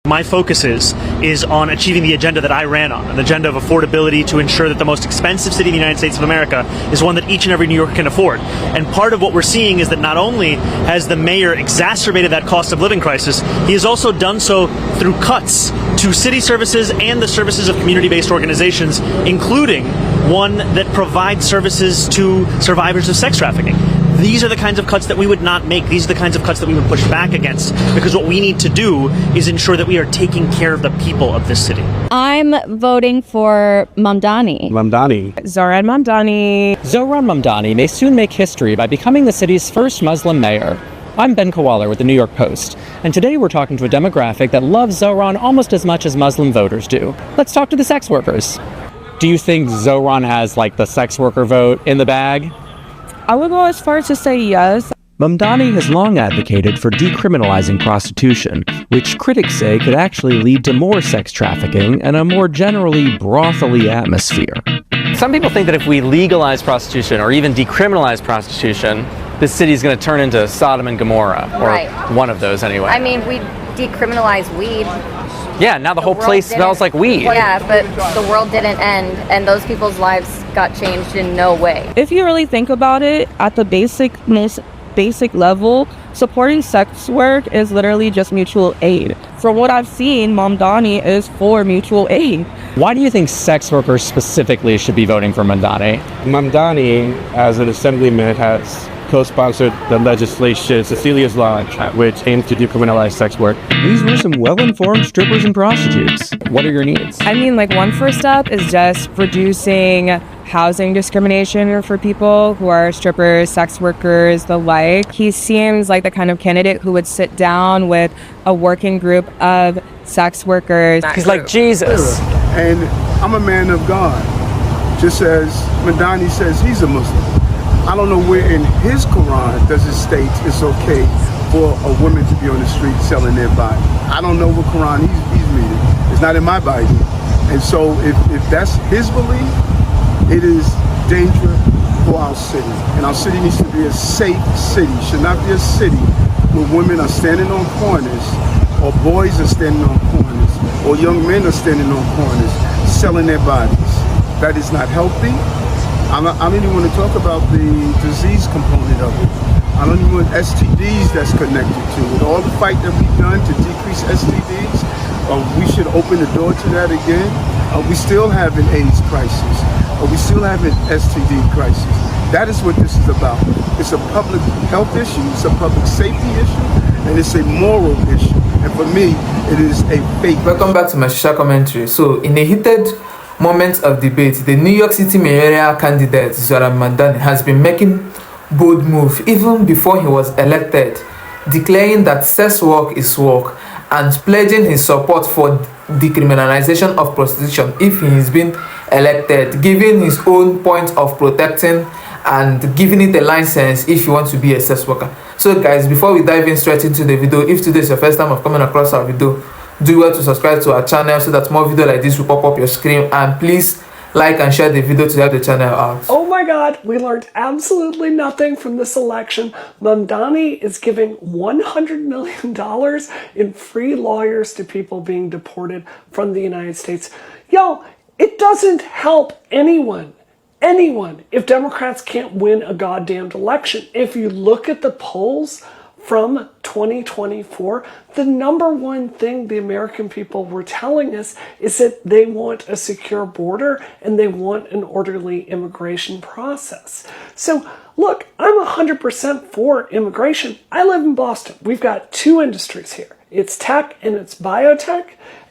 My focus is on achieving the agenda that I ran on, an agenda of affordability to ensure that the most expensive city in the United States of America is one that each and every New Yorker can afford. And part of what we're seeing is that not only has the mayor exacerbated that cost of living crisis, he has also done so through cuts to city services and the services of community-based organizations, including one that provides services to survivors of sex trafficking. These are the kinds of cuts that we would not make. These are the kinds of cuts that we would push back against, because what we need to do is ensure that we are taking care of the people of this city. I'm voting for Mamdani. Zohran Mamdani. Zohran Mamdani may soon make history by becoming the city's first Muslim mayor. I'm Ben Kowaler with the New York Post, and today we're talking to a demographic that loves Zohran almost as much as Muslim voters do. Let's talk to the sex workers. Do you think Zohran has, the sex worker vote in the bag? I would go as far as to say yes. Mamdani has long advocated for decriminalizing prostitution, which critics say could actually lead to more sex trafficking and a more generally brothely atmosphere. Some people think that if we legalize prostitution or even decriminalize prostitution, this city is going to turn into Sodom and Gomorrah, or one of those anyway. I mean, we decriminalize weed. Yeah, now the whole place smells like weed. Yeah, but the world didn't end, and those people's lives got changed in no way. If you really think about it, at the most basic level, supporting sex work is literally just mutual aid. From what I've seen, Mamdani is for mutual aid. Why do you think sex workers specifically should be voting for Mamdani? Mamdani, as an assemblyman, has co-sponsored the legislation, Cecilia's Law, which aims to decriminalize sex work. These were some well-informed strippers and prostitutes. What are your needs? I mean, one first step is just reducing housing discrimination for people who are strippers, sex workers, the like. He seems like the kind of candidate who would sit down with a working group of sex workers. He's like Jesus. And I'm a man of God, just as Mamdani says he's a Muslim. I don't know where in his Quran does it state it's okay for a woman to be on the street selling their body. I don't know what Quran he's reading. It's not in my Bible. And so if that's his belief, it is danger for our city. And our city needs to be a safe city. It should not be a city where women are standing on corners, or boys are standing on corners, or young men are standing on corners selling their bodies. That is not healthy. I don't even want to talk about the disease component of it. I don't even want STDs that's connected to it. All the fight that we've done to decrease STDs, we should open the door to that again. We still have an AIDS crisis. We still have an STD crisis. That is what this is about. It's a public health issue, it's a public safety issue, and it's a moral issue. And for me, it is a faith. Welcome back to my social commentary. So, in a heated moment of debate, the New York City mayoral candidate Zohran Mamdani has been making bold move even before he was elected, declaring that sex work is work and pledging his support for decriminalization of prostitution if he is being elected, giving his own point of protecting and giving it a license if you want to be a sex worker. So guys, before we dive in straight into the video, if today is your first time of coming across our video, do well to subscribe to our channel so that more videos like this will pop up your screen, and please like and share the video to help the channel out. Oh my God, we learned absolutely nothing from this election. Mamdani is giving $100 million in free lawyers to people being deported from the United States. Y'all, it doesn't help anyone, if Democrats can't win a goddamned election. If you look at the polls from 2024, the number one thing the American people were telling us is that they want a secure border and they want an orderly immigration process. So look, I'm 100% for immigration. I live in Boston. We've got two industries here. It's tech and it's biotech.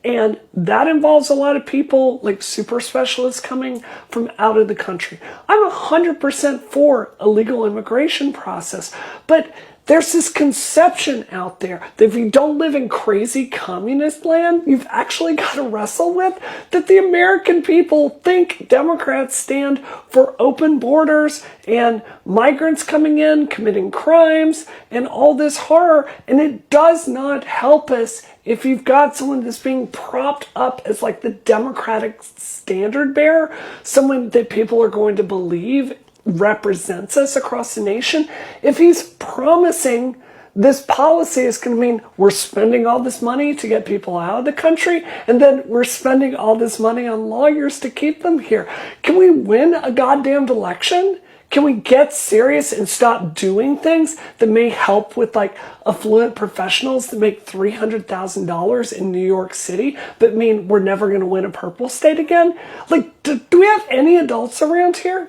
And that involves a lot of people, like super specialists coming from out of the country. I'm 100% for a legal immigration process, but there's this conception out there that if you don't live in crazy communist land, you've actually got to wrestle with that the American people think Democrats stand for open borders and migrants coming in, committing crimes, and all this horror. And it does not help us if you've got someone that's being propped up as like the Democratic standard bearer, someone that people are going to believe represents us across the nation, if he's promising this policy is going to mean we're spending all this money to get people out of the country, and then we're spending all this money on lawyers to keep them here. Can we win a goddamned election? Can we get serious and stop doing things that may help with like affluent professionals that make $300,000 in New York City, but mean we're never going to win a purple state again? Like, do we have any adults around here?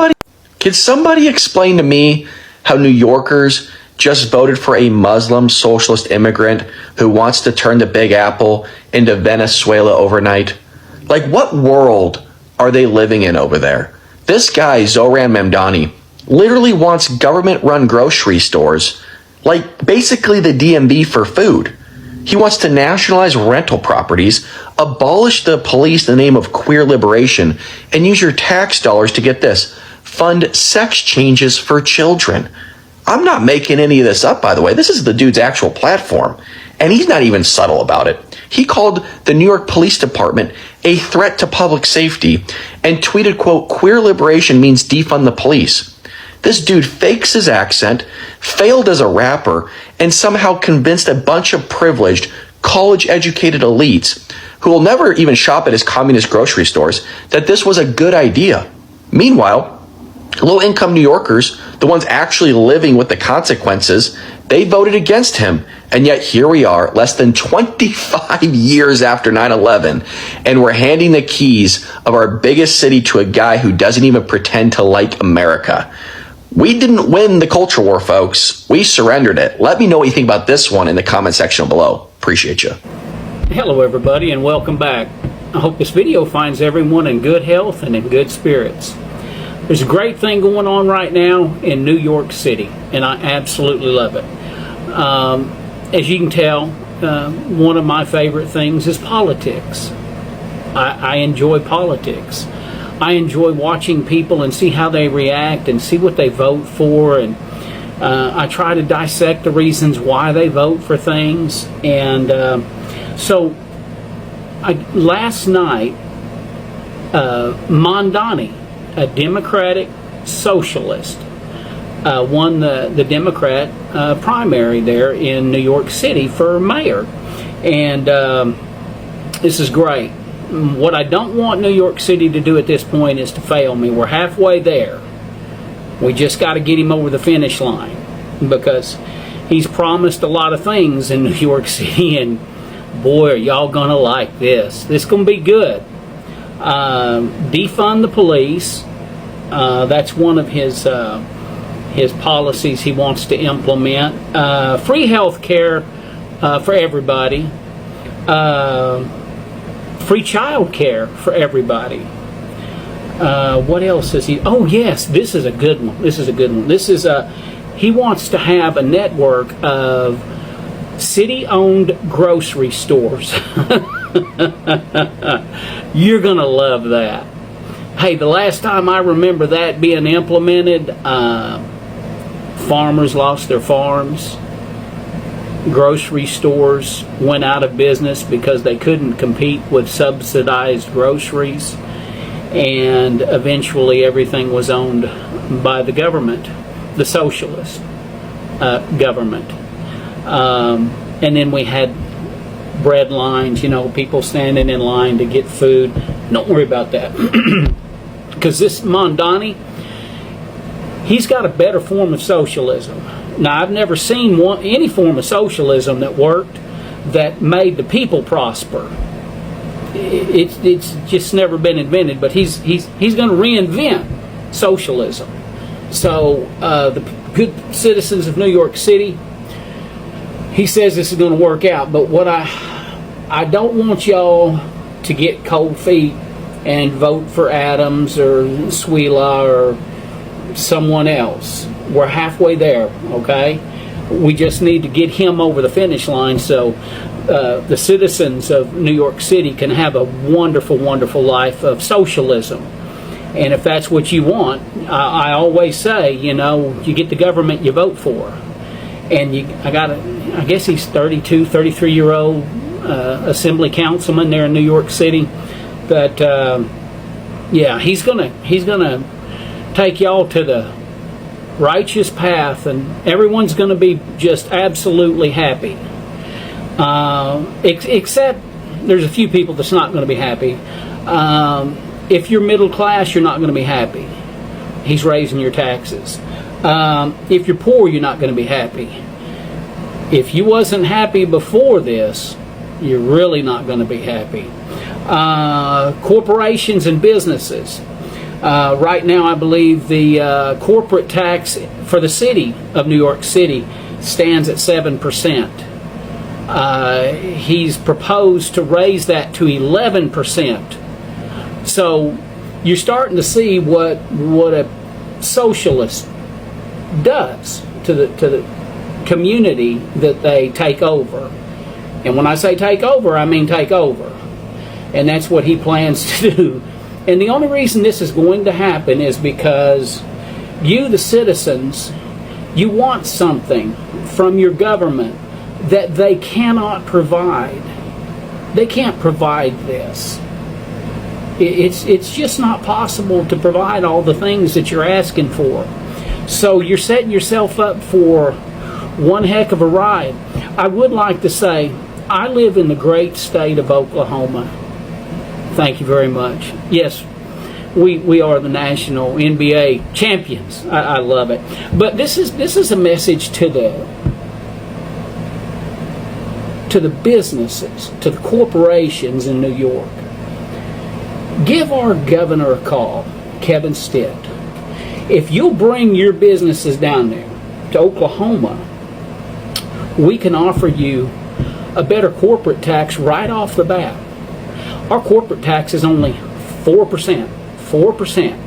Can somebody explain to me how New Yorkers just voted for a Muslim socialist immigrant who wants to turn the Big Apple into Venezuela overnight? Like, what world are they living in over there? This guy, Zohran Mamdani, literally wants government-run grocery stores, like basically the DMV for food. He wants to nationalize rental properties, abolish the police in the name of queer liberation, and use your tax dollars to get this, fund sex changes for children. I'm not making any of this up, by the way. This is the dude's actual platform, and he's not even subtle about it. He called the New York Police Department a threat to public safety and tweeted, quote, "Queer liberation means defund the police." This dude fakes his accent, failed as a rapper, and somehow convinced a bunch of privileged, college-educated elites who will never even shop at his communist grocery stores that this was a good idea. Meanwhile, low-income New Yorkers, the ones actually living with the consequences, they voted against him. And yet here we are, less than 25 years after 9/11, and we're handing the keys of our biggest city to a guy who doesn't even pretend to like America. We didn't win the culture war, folks. We surrendered it. Let me know what you think about this one in the comment section below. Appreciate you. Hello everybody and welcome back. I hope this video finds everyone in good health and in good spirits. There's a great thing going on right now in New York City, and I absolutely love it. As you can tell, one of my favorite things is politics. I enjoy politics. I enjoy watching people and see how they react and see what they vote for, and I try to dissect the reasons why they vote for things. And so last night, Mamdani, a Democratic socialist, won the Democrat primary there in New York City for mayor. And this is great. What I don't want New York City to do at this point is to fail me. We're halfway there. We just got to get him over the finish line, because he's promised a lot of things in New York City, and boy, are y'all gonna like this. This is gonna be good. Defund the police. That's one of his policies he wants to implement. Free health care for everybody. Free child care for everybody. What else is he? Oh yes, this is a good one. This is a good one. This is he wants to have a network of city-owned grocery stores. You're gonna love that. Hey, the last time I remember that being implemented, farmers lost their farms. Grocery stores went out of business because they couldn't compete with subsidized groceries, and eventually everything was owned by the government, the socialist government. And then we had bread lines, you know, people standing in line to get food. Don't worry about that. Because this Mamdani, he's got a better form of socialism. Now, I've never seen any form of socialism that worked, that made the people prosper. It's just never been invented, but he's going to reinvent socialism. So the good citizens of New York City, he says this is going to work out. But what I don't want y'all to get cold feet and vote for Adams or Swila or someone else. We're halfway there, okay? We just need to get him over the finish line so the citizens of New York City can have a wonderful, wonderful life of socialism. And if that's what you want, I always say, you know, you get the government you vote for. And I guess he's 32, 33-year-old assembly councilman there in New York City. That, yeah, he's gonna take y'all to the righteous path, and everyone's going to be just absolutely happy. Except there's a few people that's not going to be happy. If you're middle class, you're not going to be happy. He's raising your taxes. If you're poor, you're not going to be happy. If you wasn't happy before this, you're really not going to be happy. Corporations and businesses. Right now, I believe the corporate tax for the city of New York City stands at 7%. He's proposed to raise that to 11%. So you're starting to see what a socialist does to the community that they take over. And when I say take over, I mean take over. And that's what he plans to do. And the only reason this is going to happen is because you, the citizens, you want something from your government that they cannot provide. They can't provide this. It's just not possible to provide all the things that you're asking for. So you're setting yourself up for one heck of a ride. I would like to say, I live in the great state of Oklahoma. Thank you very much. Yes, we are the national NBA champions. I love it. But this is a message to the businesses, to the corporations in New York. Give our governor a call, Kevin Stitt. If you'll bring your businesses down there to Oklahoma, we can offer you a better corporate tax right off the bat. Our corporate tax is only 4%. 4%.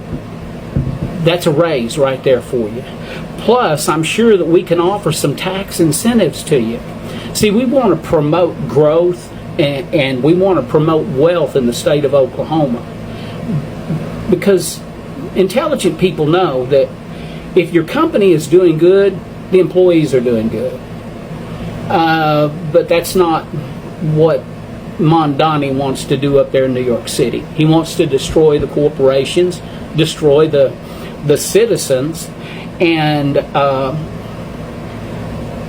That's a raise right there for you. Plus, I'm sure that we can offer some tax incentives to you. See, we want to promote growth and we want to promote wealth in the state of Oklahoma, because intelligent people know that if your company is doing good, the employees are doing good. But that's not what Mamdani wants to do up there in New York City. He wants to destroy the corporations, destroy the citizens, and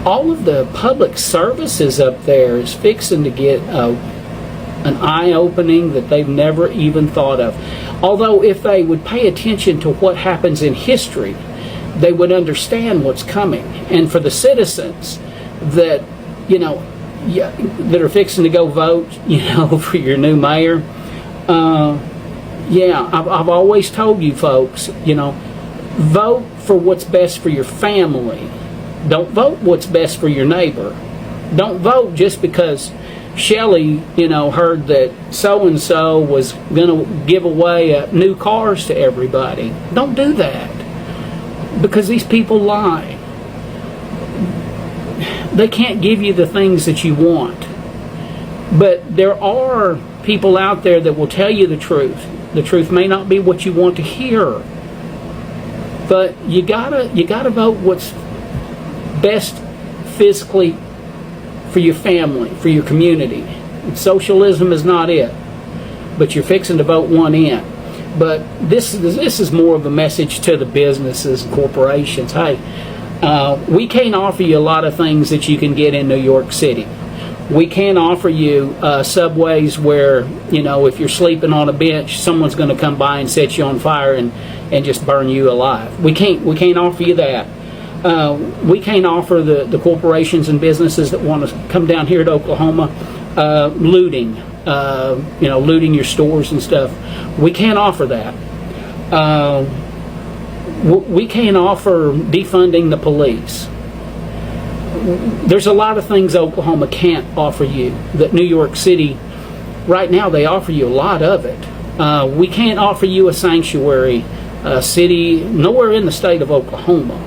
all of the public services up there is fixing to get an eye-opening that they've never even thought of. Although if they would pay attention to what happens in history, they would understand what's coming. And for the citizens that, that are fixing to go vote, for your new mayor, I've always told you folks, vote for what's best for your family. Don't vote what's best for your neighbor. Don't vote just because Shelley, heard that so-and-so was going to give away new cars to everybody. Don't do that, because these people lie. They can't give you the things that you want. But there are people out there that will tell you the truth. The truth may not be what you want to hear, but you gotta vote what's best physically for your family, for your community. Socialism is not it, but you're fixing to vote one in. But this is more of a message to the businesses and corporations. Hey, we can't offer you a lot of things that you can get in New York City. We can't offer you subways where, if you're sleeping on a bench, someone's going to come by and set you on fire and just burn you alive. We can't offer you that. We can't offer the corporations and businesses that want to come down here to Oklahoma looting, looting your stores and stuff. We can't offer that. We can't offer defunding the police. There's a lot of things Oklahoma can't offer you that New York City, right now, they offer you a lot of it. We can't offer you a sanctuary city nowhere in the state of Oklahoma.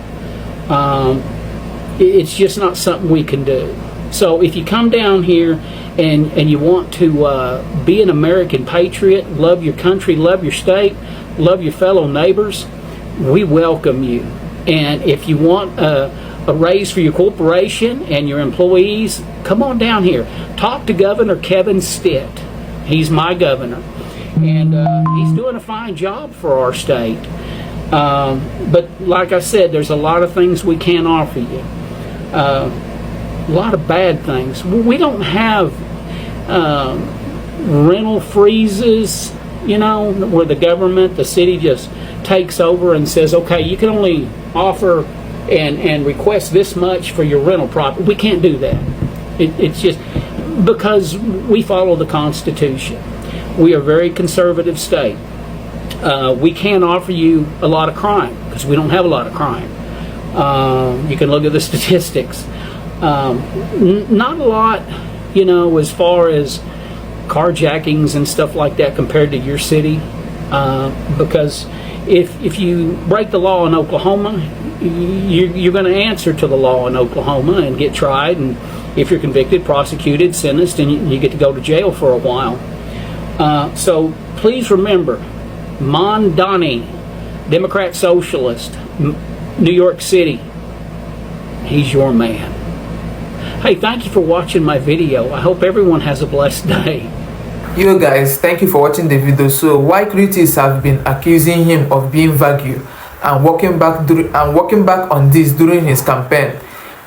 It's just not something we can do. So if you come down here and you want to be an American patriot, love your country, love your state, love your fellow neighbors, we welcome you. And if you want a raise for your corporation and your employees, come on down here. Talk to Governor Kevin Stitt. He's my governor. And he's doing a fine job for our state. But like I said, there's a lot of things we can't offer you. A lot of bad things. We don't have rental freezes, where the government, the city just takes over and says, okay, you can only offer and request this much for your rental property. We can't do that. It's just because we follow the Constitution. We are a very conservative state. We can't offer you a lot of crime because we don't have a lot of crime. You can look at the statistics. Not a lot, as far as carjackings and stuff like that compared to your city, because if you break the law in Oklahoma, you're going to answer to the law in Oklahoma and get tried, and if you're convicted, prosecuted, sentenced, and you get to go to jail for a while. So please remember, Mamdani, Democrat Socialist, New York City, he's your man. Hey, thank you for watching my video. I hope everyone has a blessed day. Yo guys, thank you for watching the video. So why critics have been accusing him of being vague and walking back on this during his campaign.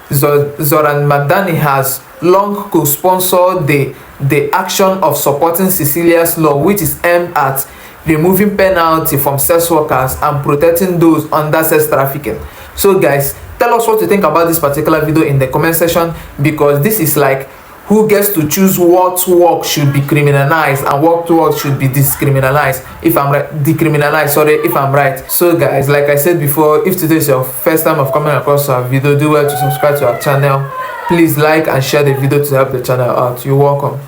Zohran Mamdani has long co-sponsored the action of supporting Cecilia's law, which is aimed at removing penalty from sex workers and protecting those under sex trafficking. So guys, tell us what you think about this particular video in the comment section, because this is like who gets to choose what work should be criminalized and what work should be decriminalized. If I'm right, decriminalized, sorry, if I'm right. So guys, like I said before, if today is your first time of coming across our video, do well to subscribe to our channel. Please like and share the video to help the channel out. You're welcome.